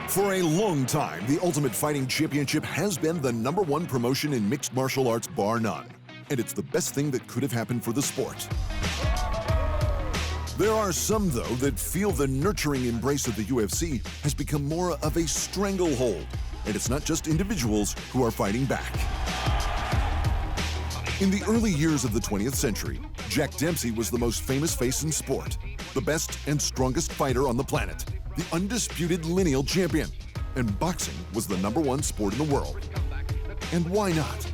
For a long time, the Ultimate Fighting Championship has been the #1 promotion in mixed martial arts, bar none. And it's the best thing that could have happened for the sport. There are some, though, that feel the nurturing embrace of the UFC has become more of a stranglehold. And it's not just individuals who are fighting back. In the early years of the 20th century, Jack Dempsey was the most famous face in sport, the best and strongest fighter on the planet, the undisputed lineal champion, and boxing was the #1 sport in the world. And why not?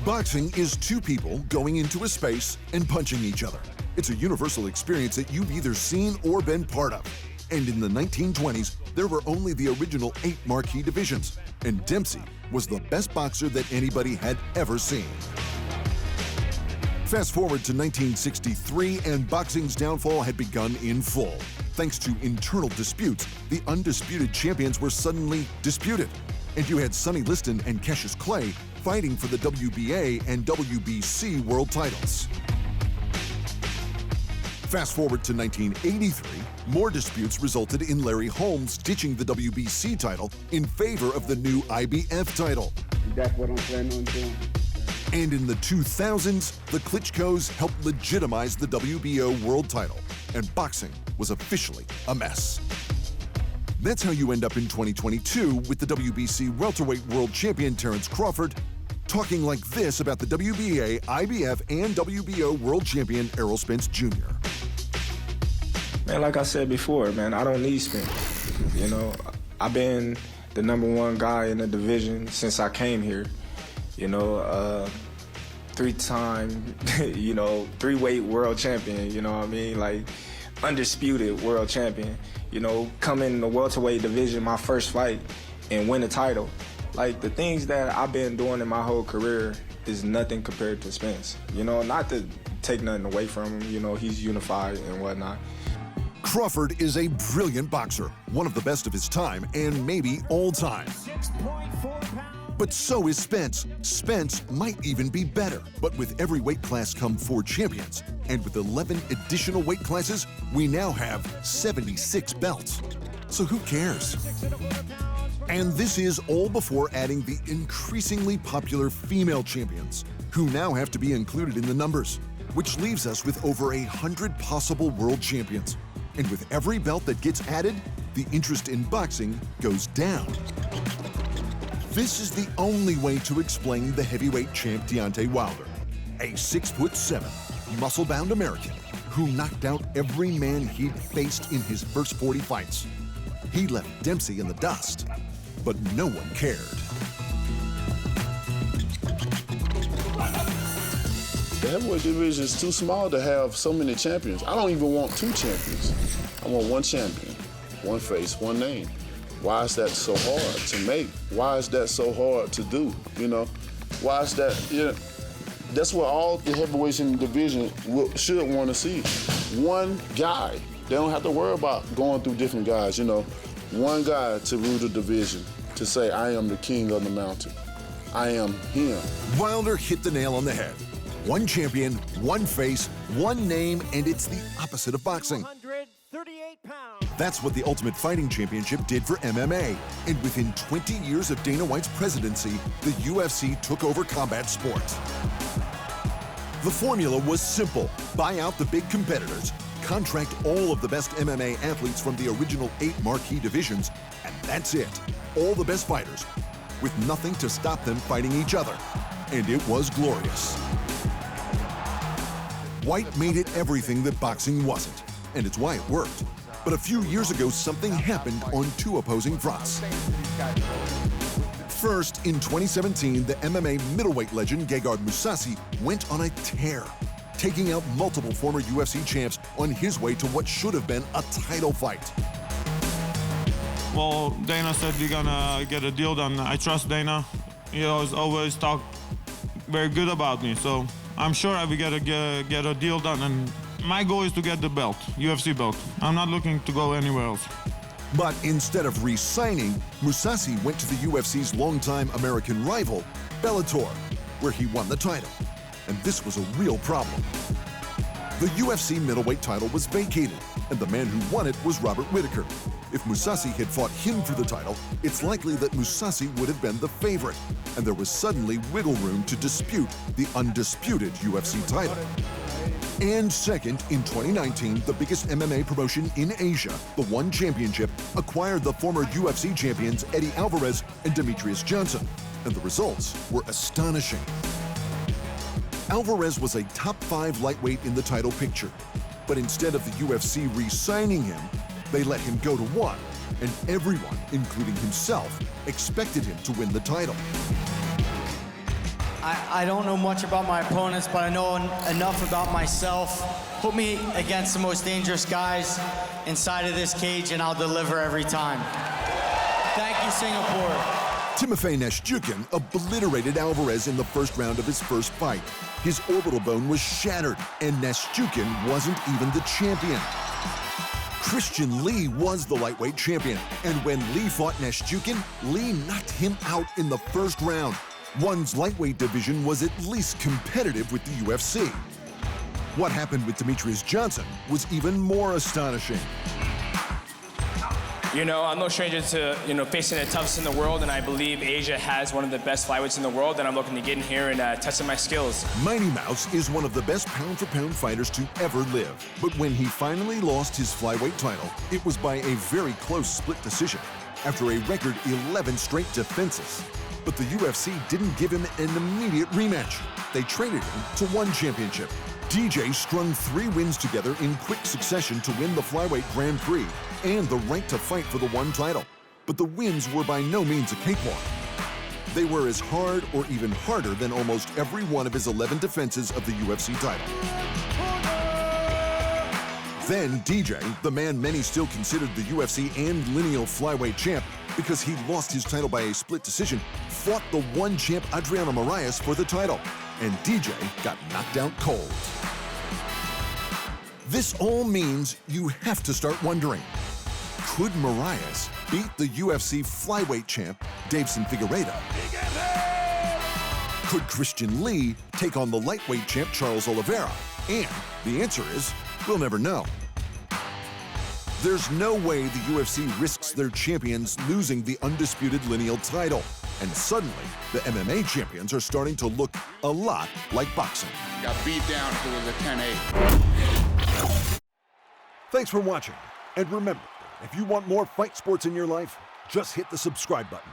Boxing is two people going into a space and punching each other. It's a universal experience that you've either seen or been part of. And in the 1920s, there were only the original 8 marquee divisions, and Dempsey was the best boxer that anybody had ever seen. Fast forward to 1963, and boxing's downfall had begun in full. Thanks to internal disputes, the undisputed champions were suddenly disputed. And you had Sonny Liston and Cassius Clay fighting for the WBA and WBC world titles. Fast forward to 1983, more disputes resulted in Larry Holmes ditching the WBC title in favor of the new IBF title. That's what I'm planning on doing. And in the 2000s, the Klitschkos helped legitimize the WBO world title, and boxing was officially a mess. That's how you end up in 2022 with the WBC welterweight world champion Terence Crawford talking like this about the WBA, IBF, and WBO world champion Errol Spence Jr. Man, like I said before, man, I don't need Spence. You know, I've been the #1 guy in the division since I came here. You know, 3-time, you know, 3-weight world champion, you know what I mean? Like, undisputed world champion. You know, come in the welterweight division, my first fight, and win a title. Like, the things that I've been doing in my whole career is nothing compared to Spence. You know, not to take nothing away from him, you know, he's unified and whatnot. Crawford is a brilliant boxer, one of the best of his time, and maybe all time. But so is Spence. Spence might even be better. But with every weight class come 4 champions. And with 11 additional weight classes, we now have 76 belts. So who cares? And this is all before adding the increasingly popular female champions, who now have to be included in the numbers, which leaves us with over 100 possible world champions. And with every belt that gets added, the interest in boxing goes down. This is the only way to explain the heavyweight champ Deontay Wilder, a 6'7", muscle-bound American who knocked out every man he'd faced in his first 40 fights. He left Dempsey in the dust, but no one cared. The heavyweight division is too small to have so many champions. I don't even want 2 champions. I want 1 champion, 1 face, 1 name. Why is that so hard to make? Why is that so hard to do? You know, why is that? You know, that's what all the heavyweights in the division should want to see. 1 guy. They don't have to worry about going through different guys. You know, 1 guy to rule the division, to say, I am the king of the mountain. I am him. Wilder hit the nail on the head. 1 champion, 1 face, 1 name, and it's the opposite of boxing. 138 pounds. That's what the Ultimate Fighting Championship did for MMA. And within 20 years of Dana White's presidency, the UFC took over combat sports. The formula was simple. Buy out the big competitors, contract all of the best MMA athletes from the original 8 marquee divisions, and that's it. All the best fighters, with nothing to stop them fighting each other. And it was glorious. White made it everything that boxing wasn't, and it's why it worked. But a few years ago, something happened on 2 opposing fronts. First, in 2017, the MMA middleweight legend Gegard Mousasi went on a tear, taking out multiple former UFC champs on his way to what should have been a title fight. Well, Dana said you're gonna get a deal done. I trust Dana. He always talked very good about me, so I'm sure I will get a deal done. And my goal is to get the belt, UFC belt. I'm not looking to go anywhere else. But instead of re-signing, Mousasi went to the UFC's longtime American rival, Bellator, where he won the title. And this was a real problem. The UFC middleweight title was vacated, and the man who won it was Robert Whittaker. If Mousasi had fought him for the title, it's likely that Mousasi would have been the favorite, and there was suddenly wiggle room to dispute the undisputed UFC title. And second, in 2019, the biggest MMA promotion in Asia, the One Championship, acquired the former UFC champions Eddie Alvarez and Demetrius Johnson, and the results were astonishing. Alvarez was a top 5 lightweight in the title picture, but instead of the UFC re-signing him, they let him go to 1, and everyone, including himself, expected him to win the title. I don't know much about my opponents, but I know enough about myself. Put me against the most dangerous guys inside of this cage, and I'll deliver every time. Thank you, Singapore. Timofey Neshchukyan obliterated Alvarez in the first round of his first fight. His orbital bone was shattered, and Neshchukyan wasn't even the champion. Christian Lee was the lightweight champion, and when Lee fought Neshchukyan, Lee knocked him out in the first round. One's lightweight division was at least competitive with the UFC. What happened with Demetrius Johnson was even more astonishing. You know, I'm no stranger to, facing the toughest in the world, and I believe Asia has one of the best flyweights in the world, and I'm looking to get in here and testing my skills. Mighty Mouse is one of the best pound-for-pound fighters to ever live. But when he finally lost his flyweight title, it was by a very close split decision, after a record 11 straight defenses. But the UFC didn't give him an immediate rematch. They traded him to One Championship. DJ strung 3 wins together in quick succession to win the Flyweight Grand Prix and the right to fight for the One title. But the wins were by no means a cakewalk. They were as hard or even harder than almost every one of his 11 defenses of the UFC title. Then DJ, the man many still considered the UFC and lineal flyweight champ because he lost his title by a split decision, fought the One champ Adriano Moraes for the title, and DJ got knocked out cold. This all means you have to start wondering, could Moraes beat the UFC flyweight champ Deiveson Figueiredo? Could Christian Lee take on the lightweight champ Charles Oliveira? And the answer is, we'll never know. There's no way the UFC risks their champions losing the undisputed lineal title. And suddenly, the MMA champions are starting to look a lot like boxing. Got beat down if it was a 10-8. Thanks for watching. And remember, if you want more fight sports in your life, just hit the subscribe button.